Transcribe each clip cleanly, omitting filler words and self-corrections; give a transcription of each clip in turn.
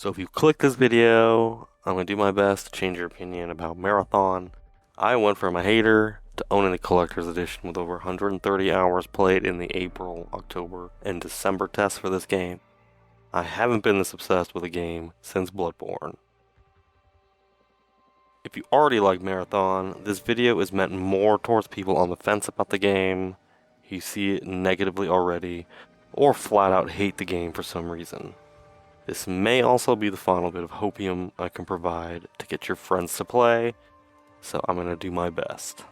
So if you click this video, I'm going to do my best to change your opinion about Marathon. I went from a hater to owning the collector's edition with over 130 hours played in the April, October, and December tests for this game. I haven't been this obsessed with a game since Bloodborne. If you already like Marathon, this video is meant more towards people on the fence about the game, who see it negatively already, or flat out hate the game for some reason. This may also be the final bit of hopium I can provide to get your friends to play, so I'm going to do my best.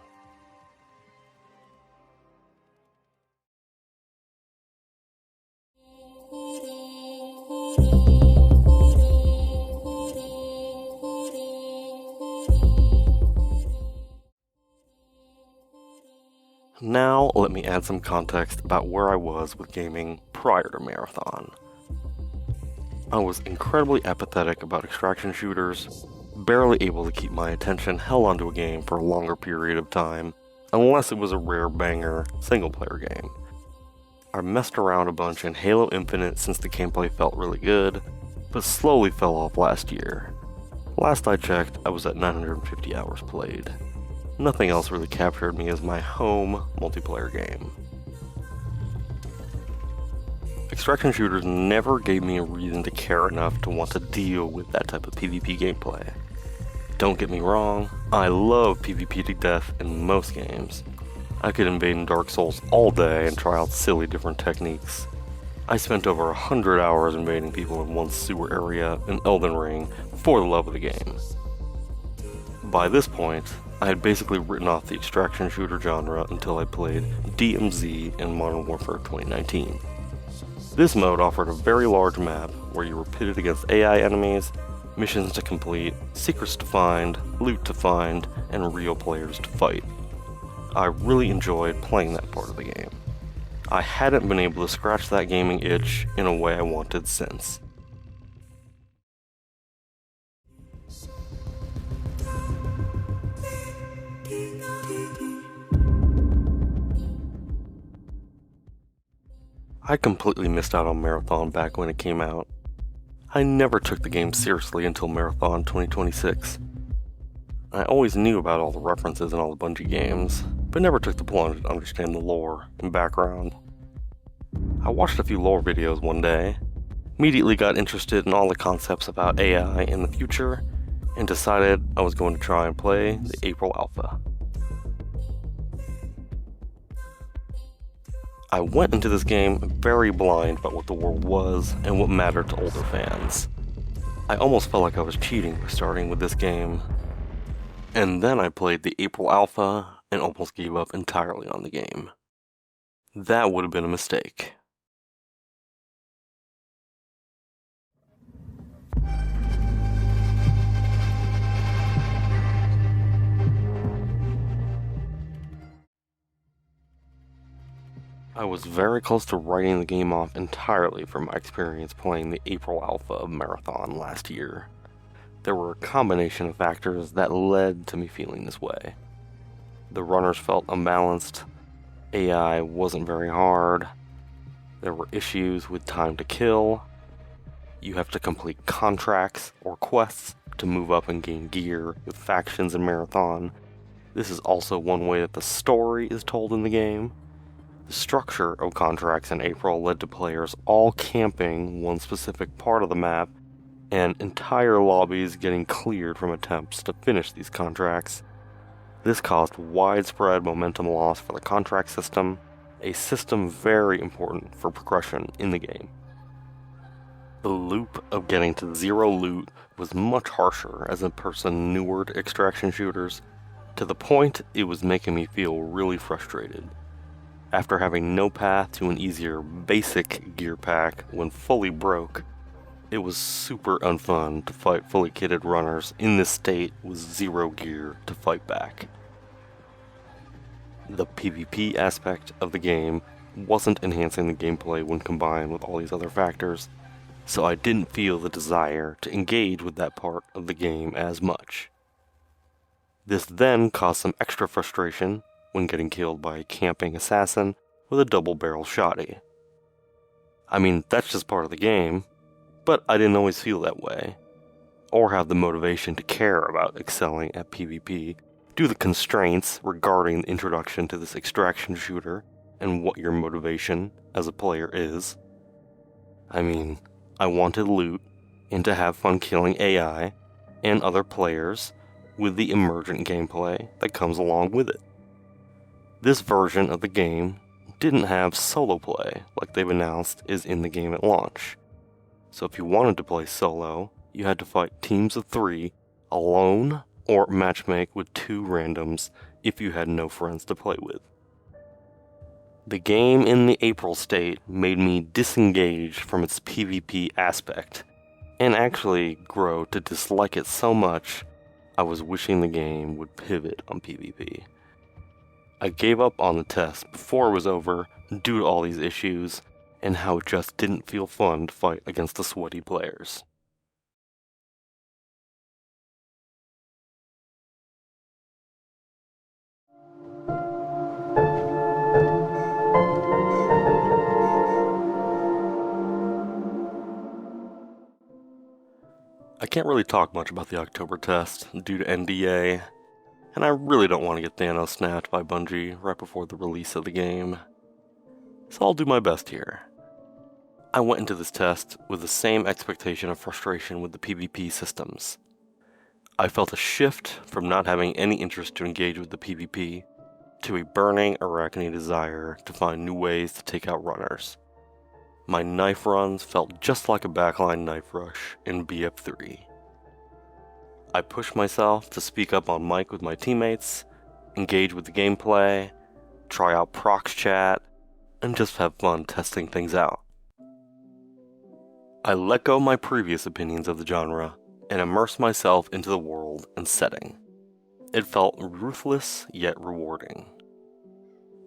Now, let me add some context about where I was with gaming prior to Marathon. I was incredibly apathetic about extraction shooters, barely able to keep my attention held onto a game for a longer period of time, unless it was a rare banger single-player game. I messed around a bunch in Halo Infinite since the gameplay felt really good, but slowly fell off last year. Last I checked, I was at 950 hours played. Nothing else really captured me as my home multiplayer game. Extraction shooters never gave me a reason to care enough to want to deal with that type of PvP gameplay. Don't get me wrong, I love PvP to death in most games. I could invade in Dark Souls all day and try out silly different techniques. I spent over 100 hours invading people in one sewer area in Elden Ring for the love of the game. By this point, I had basically written off the extraction shooter genre until I played DMZ in Modern Warfare 2019. This mode offered a very large map where you were pitted against AI enemies, missions to complete, secrets to find, loot to find, and real players to fight. I really enjoyed playing that part of the game. I hadn't been able to scratch that gaming itch in a way I wanted since. I completely missed out on Marathon back when it came out. I never took the game seriously until Marathon 2026. I always knew about all the references in all the Bungie games, but never took the plunge to understand the lore and background. I watched a few lore videos one day, immediately got interested in all the concepts about AI in the future, and decided I was going to try and play the April Alpha. I went into this game very blind about what the world was and what mattered to older fans. I almost felt like I was cheating by starting with this game. And then I played the April Alpha and almost gave up entirely on the game. That would have been a mistake. I was very close to writing the game off entirely from my experience playing the April Alpha of Marathon last year. There were a combination of factors that led to me feeling this way. The runners felt unbalanced, AI wasn't very hard, there were issues with time to kill, you have to complete contracts or quests to move up and gain gear with factions in Marathon. This is also one way that the story is told in the game. The structure of contracts in April led to players all camping one specific part of the map, and entire lobbies getting cleared from attempts to finish these contracts. This caused widespread momentum loss for the contract system, a system very important for progression in the game. The loop of getting to zero loot was much harsher as a person newer to extraction shooters, to the point it was making me feel really frustrated. After having no path to an easier basic gear pack when fully broke, it was super unfun to fight fully kitted runners in this state with zero gear to fight back. The PvP aspect of the game wasn't enhancing the gameplay when combined with all these other factors, so I didn't feel the desire to engage with that part of the game as much. This then caused some extra frustration when getting killed by a camping assassin with a double-barrel shotty. I mean, that's just part of the game. But I didn't always feel that way, or have the motivation to care about excelling at PvP due to the constraints regarding the introduction to this extraction shooter and what your motivation as a player is. I mean, I wanted loot and to have fun killing AI and other players with the emergent gameplay that comes along with it. This version of the game didn't have solo play like they've announced is in the game at launch. So if you wanted to play solo, you had to fight teams of 3 alone or matchmake with 2 randoms if you had no friends to play with. The game in the April state made me disengage from its PvP aspect, and actually grow to dislike it so much I was wishing the game would pivot on PvP. I gave up on the test before it was over due to all these issues, and how it just didn't feel fun to fight against the sweaty players. I can't really talk much about the October test due to NDA, and I really don't want to get Thanos snapped by Bungie right before the release of the game. So I'll do my best here. I went into this test with the same expectation of frustration with the PvP systems. I felt a shift from not having any interest to engage with the PvP to a burning arachne desire to find new ways to take out runners. My knife runs felt just like a backline knife rush in BF3. I pushed myself to speak up on mic with my teammates, engage with the gameplay, try out prox chat, and just have fun testing things out. I let go my previous opinions of the genre and immersed myself into the world and setting. It felt ruthless yet rewarding.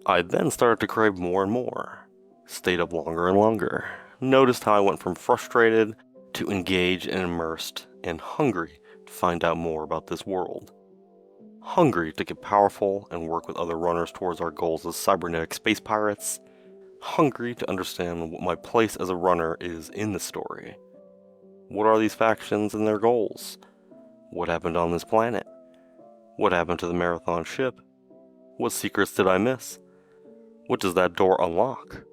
I then started to crave more and more, stayed up longer and longer, noticed how I went from frustrated to engaged and immersed and hungry to find out more about this world. Hungry to get powerful and work with other runners towards our goals as cybernetic space pirates. Hungry to understand what my place as a runner is in the story. What are these factions and their goals? What happened on this planet? What happened to the marathon ship? What secrets did I miss? What does that door unlock?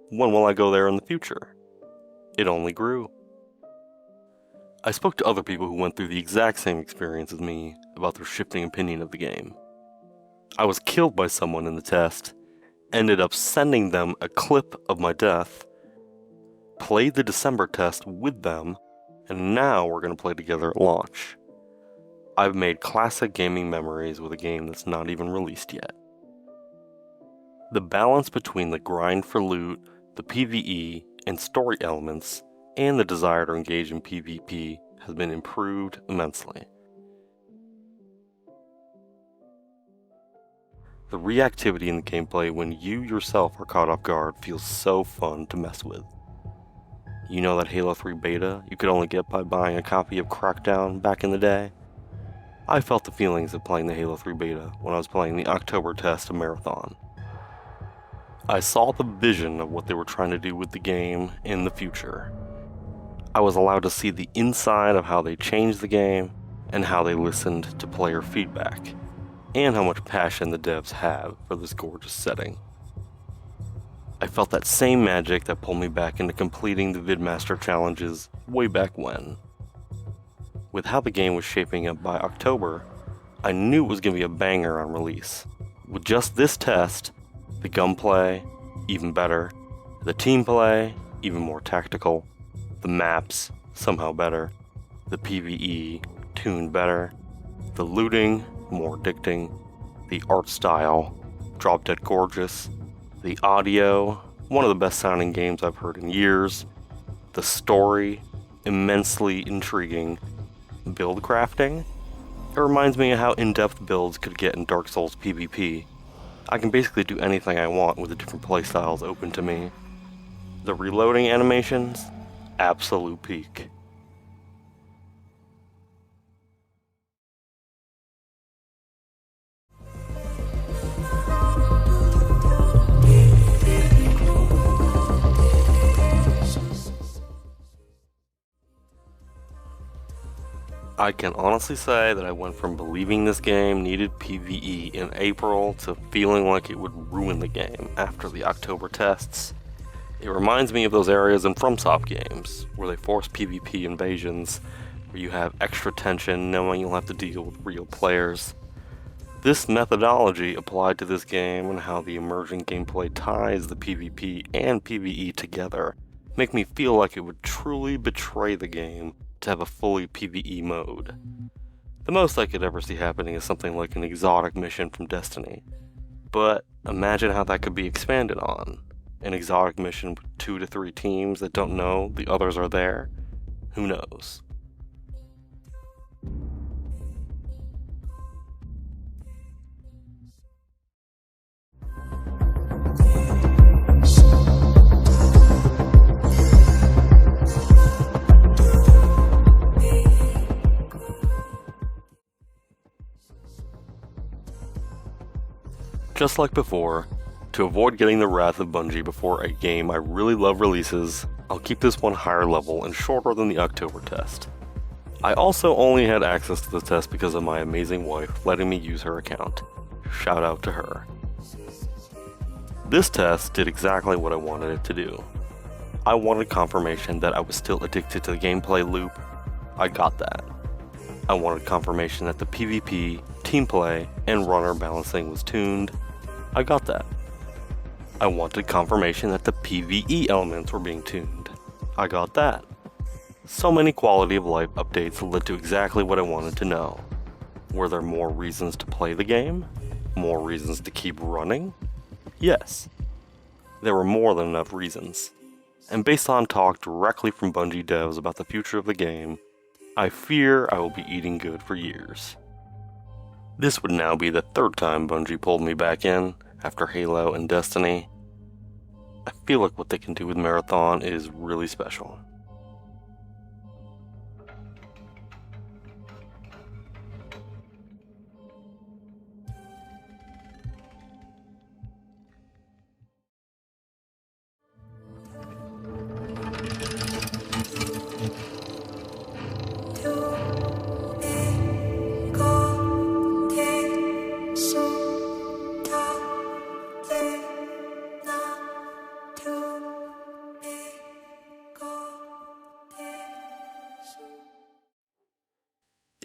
When will I go there in the future? It only grew. I spoke to other people who went through the exact same experience as me about their shifting opinion of the game. I was killed by someone in the test, ended up sending them a clip of my death, played the December test with them, and now we're going to play together at launch. I've made classic gaming memories with a game that's not even released yet. The balance between the grind for loot, the PvE, and story elements, and the desire to engage in PvP has been improved immensely. The reactivity in the gameplay when you yourself are caught off guard feels so fun to mess with. You know that Halo 3 beta you could only get by buying a copy of Crackdown back in the day? I felt the feelings of playing the Halo 3 beta when I was playing the October test of Marathon. I saw the vision of what they were trying to do with the game in the future. I was allowed to see the inside of how they changed the game and how they listened to player feedback, and how much passion the devs have for this gorgeous setting. I felt that same magic that pulled me back into completing the Vidmaster challenges way back when. With how the game was shaping up by October, I knew it was going to be a banger on release. With just this test, the gunplay, even better, the team play, even more tactical, the maps, somehow better, the PvE, tuned better, the looting, more addicting, the art style, drop dead gorgeous, the audio, one of the best sounding games I've heard in years, the story, immensely intriguing, build crafting, it reminds me of how in-depth builds could get in Dark Souls PvP. I can basically do anything I want with the different playstyles open to me. The reloading animations, absolute peak. I can honestly say that I went from believing this game needed PvE in April to feeling like it would ruin the game after the October tests. It reminds me of those areas in FromSoft games, where they force PvP invasions, where you have extra tension knowing you'll have to deal with real players. This methodology applied to this game and how the emerging gameplay ties the PvP and PvE together make me feel like it would truly betray the game to have a fully PvE mode. The most I could ever see happening is something like an exotic mission from Destiny. But imagine how that could be expanded on. An exotic mission with 2 to 3 teams that don't know the others are there? Who knows? Just like before, to avoid getting the wrath of Bungie before a game I really love releases, I'll keep this one higher level and shorter than the October test. I also only had access to the test because of my amazing wife letting me use her account. Shout out to her. This test did exactly what I wanted it to do. I wanted confirmation that I was still addicted to the gameplay loop. I got that. I wanted confirmation that the PvP, team play, and runner balancing was tuned. I got that. I wanted confirmation that the PvE elements were being tuned. I got that. So many quality of life updates led to exactly what I wanted to know. Were there more reasons to play the game? More reasons to keep running? Yes. There were more than enough reasons. And based on talk directly from Bungie devs about the future of the game, I fear I will be eating good for years. This would now be the third time Bungie pulled me back in, after Halo and Destiny. I feel like what they can do with Marathon is really special.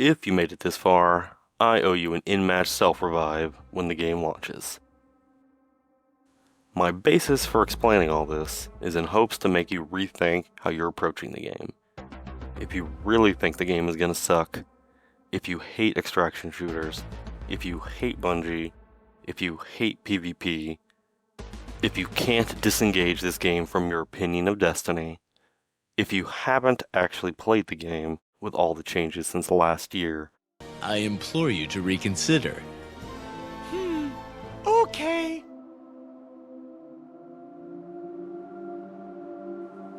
If you made it this far, I owe you an in-match self-revive when the game launches. My basis for explaining all this is in hopes to make you rethink how you're approaching the game. If you really think the game is gonna suck, if you hate extraction shooters, if you hate Bungie, if you hate PvP, if you can't disengage this game from your opinion of Destiny, if you haven't actually played the game with all the changes since last year, I implore you to reconsider. Okay.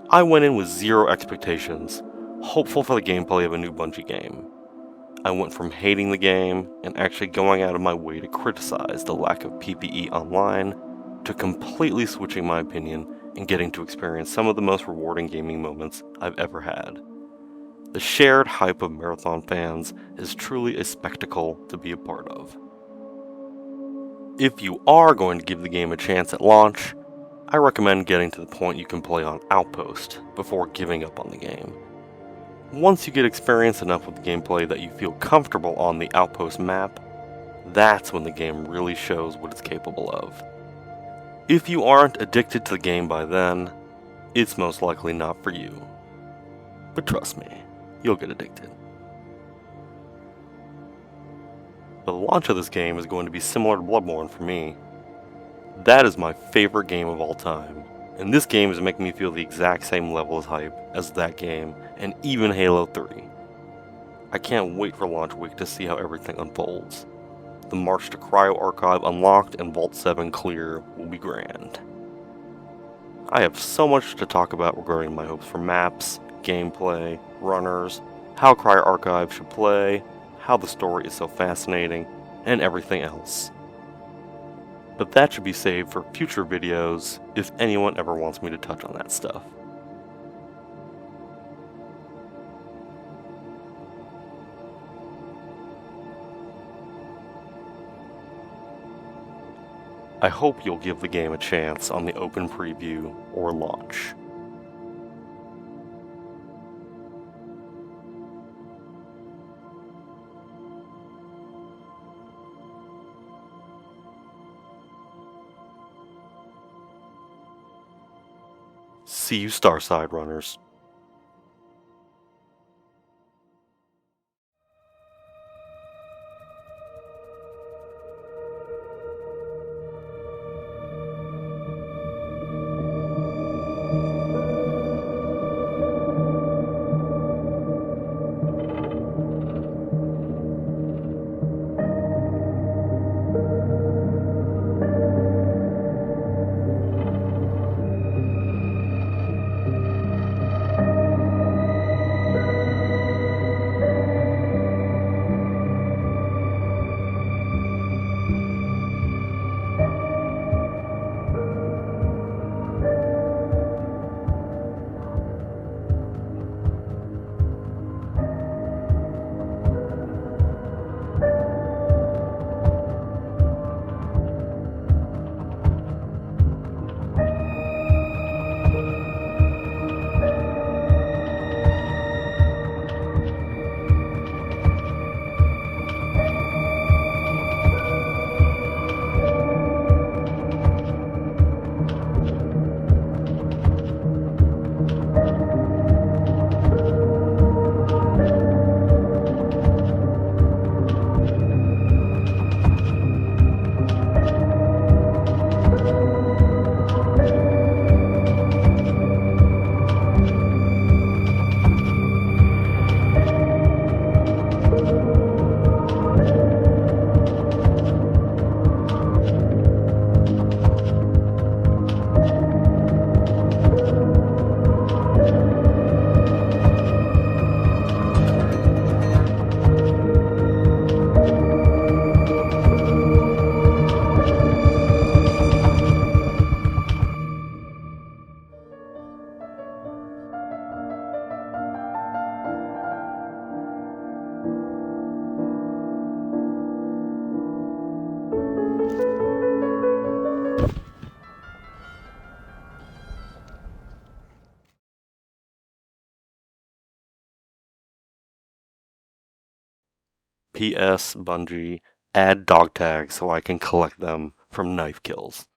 I went in with zero expectations, hopeful for the gameplay of a new Bungie game. I went from hating the game and actually going out of my way to criticize the lack of PvE online, to completely switching my opinion and getting to experience some of the most rewarding gaming moments I've ever had. The shared hype of Marathon fans is truly a spectacle to be a part of. If you are going to give the game a chance at launch, I recommend getting to the point you can play on Outpost before giving up on the game. Once you get experience enough with the gameplay that you feel comfortable on the Outpost map, that's when the game really shows what it's capable of. If you aren't addicted to the game by then, it's most likely not for you. But trust me, you'll get addicted. The launch of this game is going to be similar to Bloodborne for me. That is my favorite game of all time, and this game is making me feel the exact same level of hype as that game and even Halo 3. I can't wait for launch week to see how everything unfolds. The march to Cryo Archive unlocked and Vault 7 clear will be grand. I have so much to talk about regarding my hopes for maps, gameplay, runners, how Cryo Archive should play, how the story is so fascinating, and everything else. But that should be saved for future videos if anyone ever wants me to touch on that stuff. I hope you'll give the game a chance on the open preview or launch. See you Starside runners. P.S. Bungie, add dog tags so I can collect them from knife kills.